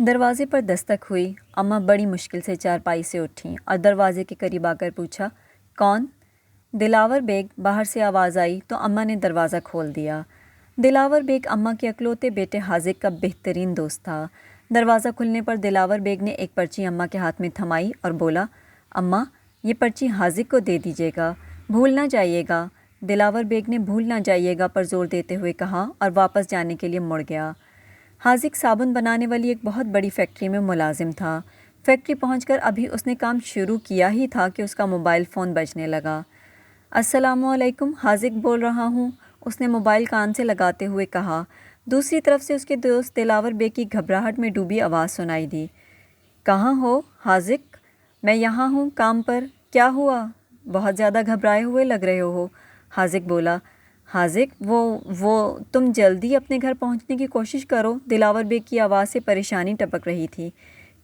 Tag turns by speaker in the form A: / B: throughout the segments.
A: दरवाजे पर दस्तक हुई। अम्मा बड़ी मुश्किल से चारपाई से उठीं और दरवाजे के करीब आकर पूछा, कौन? दिलावर बेग। बाहर से आवाज़ आई तो अम्मा ने दरवाज़ा खोल दिया। दिलावर बेग अम्मा के अकलौते बेटे हाजिक का बेहतरीन दोस्त था। दरवाज़ा खुलने पर दिलावर बेग ने एक पर्ची अम्मा के हाथ में थमाई और बोला, अम्मा, ये पर्ची हाजिक को दे दीजिएगा, भूल ना जाइएगा। दिलावर बेग ने भूल ना जाइएगा पर ज़ोर देते हुए कहा और वापस जाने के लिए मुड़ गया। हाजिक साबुन बनाने वाली एक बहुत बड़ी फैक्ट्री में मुलाजिम था। फैक्ट्री पहुंचकर अभी उसने काम शुरू किया ही था कि उसका मोबाइल फ़ोन बजने लगा। अस्सलामुअलैकुम, हाजिक बोल रहा हूँ, उसने मोबाइल कान से लगाते हुए कहा। दूसरी तरफ से उसके दोस्त दिलावर बेग की घबराहट में डूबी आवाज़ सुनाई दी। कहाँ हो हाजिक? मैं यहाँ हूँ, काम पर। क्या हुआ? बहुत ज़्यादा घबराए हुए लग रहे हो। हाजिक बोला। हाजिक, वो तुम जल्दी अपने घर पहुँचने की कोशिश करो। दिलावर बेग की आवाज़ से परेशानी टपक रही थी।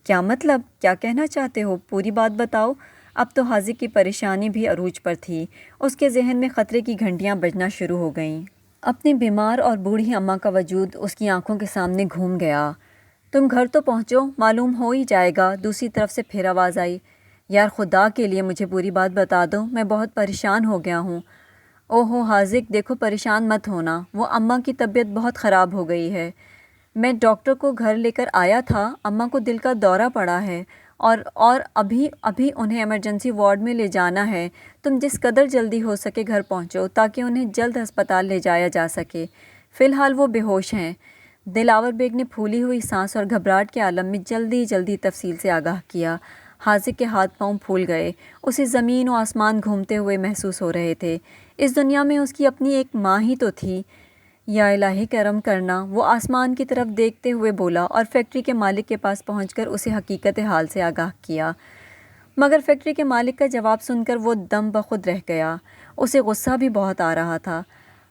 A: क्या मतलब? क्या कहना चाहते हो? पूरी बात बताओ। अब तो हाजिक की परेशानी भी अरूज पर थी। उसके जहन में ख़तरे की घंटियाँ बजना शुरू हो गईं। अपनी बीमार और बूढ़ी अम्मा का वजूद उसकी आंखों के सामने घूम गया। तुम घर तो पहुँचो, मालूम हो ही जाएगा। दूसरी तरफ से फिर आवाज़ आई। यार खुदा के लिए मुझे पूरी बात बता दो, मैं बहुत परेशान हो गया हूँ। ओहो हाजिक, देखो परेशान मत होना, वो अम्मा की तबीयत बहुत ख़राब हो गई है। मैं डॉक्टर को घर लेकर आया था, अम्मा को दिल का दौरा पड़ा है और अभी अभी उन्हें इमरजेंसी वार्ड में ले जाना है। तुम जिस कदर जल्दी हो सके घर पहुंचो ताकि उन्हें जल्द अस्पताल ले जाया जा सके। फ़िलहाल वो बेहोश हैं। दिलावर बेग ने फूली हुई सांस और घबराहट के आलम में जल्दी जल्दी तफसील से आगाह किया। हाजिक के हाथ पांव फूल गए। उसे ज़मीन और आसमान घूमते हुए महसूस हो रहे थे। इस दुनिया में उसकी अपनी एक माँ ही तो थी। या इलाही करम करना, वो आसमान की तरफ देखते हुए बोला और फैक्ट्री के मालिक के पास पहुंचकर उसे हकीकत हाल से आगाह किया। मगर फैक्ट्री के मालिक का जवाब सुनकर वो दम बखुद रह गया। उसे गुस्सा भी बहुत आ रहा था।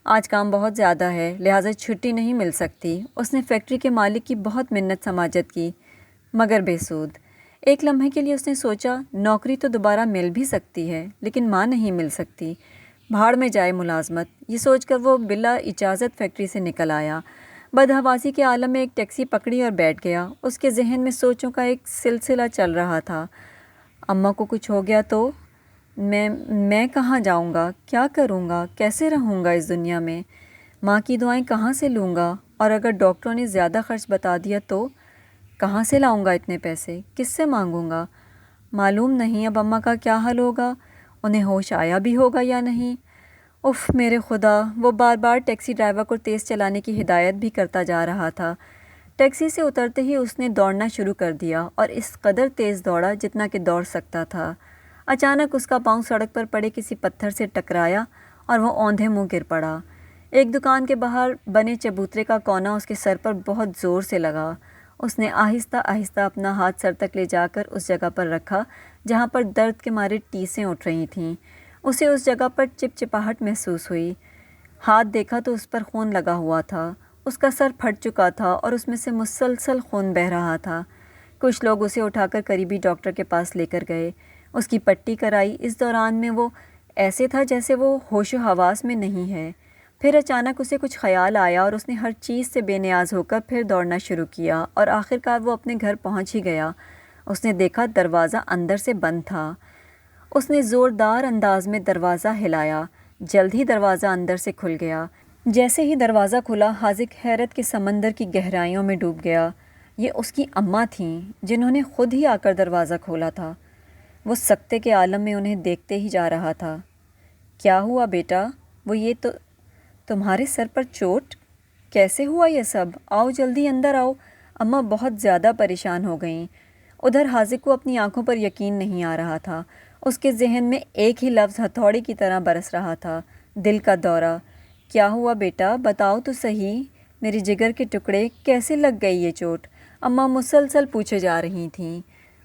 A: आज काम बहुत ज़्यादा है, लिहाजा छुट्टी नहीं मिल सकती। उसने फैक्ट्री के मालिक की बहुत मिन्नत समाजत की, मगर बेसूद। एक लम्हे के लिए उसने सोचा, नौकरी तो दोबारा मिल भी सकती है लेकिन माँ नहीं मिल सकती। भाड़ में जाए मुलाजमत, ये सोचकर वो बिला इजाज़त फैक्ट्री से निकल आया। बदहवासी के आलम में एक टैक्सी पकड़ी और बैठ गया। उसके जहन में सोचों का एक सिलसिला चल रहा था। अम्मा को कुछ हो गया तो मैं कहाँ जाऊँगा? क्या करूँगा? कैसे रहूँगा इस दुनिया में? माँ की दुआएं कहाँ से लूँगा? और अगर डॉक्टरों ने ज़्यादा खर्च बता दिया तो कहाँ से लाऊँगा इतने पैसे? किससे मांगूँगा? मालूम नहीं अब अम्मा का क्या हाल होगा। उन्हें होश आया भी होगा या नहीं। उफ़ मेरे खुदा, वो बार बार टैक्सी ड्राइवर को तेज़ चलाने की हिदायत भी करता जा रहा था। टैक्सी से उतरते ही उसने दौड़ना शुरू कर दिया और इस कदर तेज़ दौड़ा जितना कि दौड़ सकता था। अचानक उसका पाँव सड़क पर पड़े किसी पत्थर से टकराया और वो औंधे मुँह गिर पड़ा। एक दुकान के बाहर बने चबूतरे का कोना उसके सर पर बहुत ज़ोर से लगा। उसने आहिस्ता आहिस्ता अपना हाथ सर तक ले जाकर उस जगह पर रखा जहाँ पर दर्द के मारे टीसें उठ रही थीं। उसे उस जगह पर चिपचिपाहट महसूस हुई। हाथ देखा तो उस पर खून लगा हुआ था। उसका सर फट चुका था और उसमें से मुसलसल खून बह रहा था। कुछ लोग उसे उठाकर करीबी डॉक्टर के पास लेकर गए। उसकी पट्टी कराई। इस दौरान में वो ऐसे था जैसे वो होशो हवास में नहीं है। फिर अचानक उसे कुछ ख्याल आया और उसने हर चीज़ से बेनियाज होकर फिर दौड़ना शुरू किया और आखिरकार वो अपने घर पहुंच ही गया। उसने देखा दरवाज़ा अंदर से बंद था। उसने ज़ोरदार अंदाज में दरवाज़ा हिलाया। जल्द ही दरवाज़ा अंदर से खुल गया। जैसे ही दरवाज़ा खुला, हाजिक हैरत के समंदर की गहराइयों में डूब गया। ये उसकी अम्मा थीं जिन्होंने खुद ही आकर दरवाज़ा खोला था। वो सकते के आलम में उन्हें देखते ही जा रहा था। क्या हुआ बेटा? वो ये तो तुम्हारे सर पर चोट? कैसे हुआ ये सब? आओ जल्दी अंदर आओ। अम्मा बहुत ज़्यादा परेशान हो गईं। उधर हाजिक को अपनी आंखों पर यकीन नहीं आ रहा था। उसके जहन में एक ही लफ्ज़ हथौड़ी की तरह बरस रहा था, दिल का दौरा। क्या हुआ बेटा? बताओ तो सही। मेरे जिगर के टुकड़े, कैसे लग गई ये चोट? अम्मा मुसलसल पूछे जा रही थीं।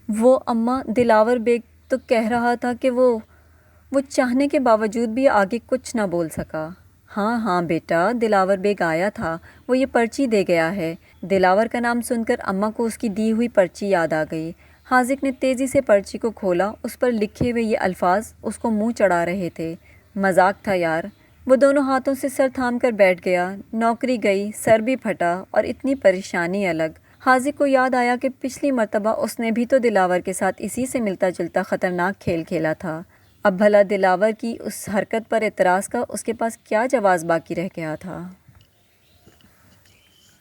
A: वो अम्मा, दिलावर बेग तो कह रहा था कि वो चाहने के बावजूद भी आगे कुछ ना बोल सका। हाँ हाँ बेटा, दिलावर बेग आया था, वो ये पर्ची दे गया है। दिलावर का नाम सुनकर अम्मा को उसकी दी हुई पर्ची याद आ गई। हाजिक ने तेज़ी से पर्ची को खोला। उस पर लिखे हुए ये अल्फाज उसको मुंह चढ़ा रहे थे। मजाक था यार। वो दोनों हाथों से सर थाम कर बैठ गया। नौकरी गई, सर भी फटा और इतनी परेशानी अलग। حاذق کو یاد آیا کہ پچھلی مرتبہ اس نے بھی تو دلاور کے ساتھ اسی سے ملتا جلتا خطرناک کھیل کھیلا تھا۔ اب بھلا دلاور کی اس حرکت پر اعتراض کا اس کے پاس کیا جواز باقی رہ گیا تھا؟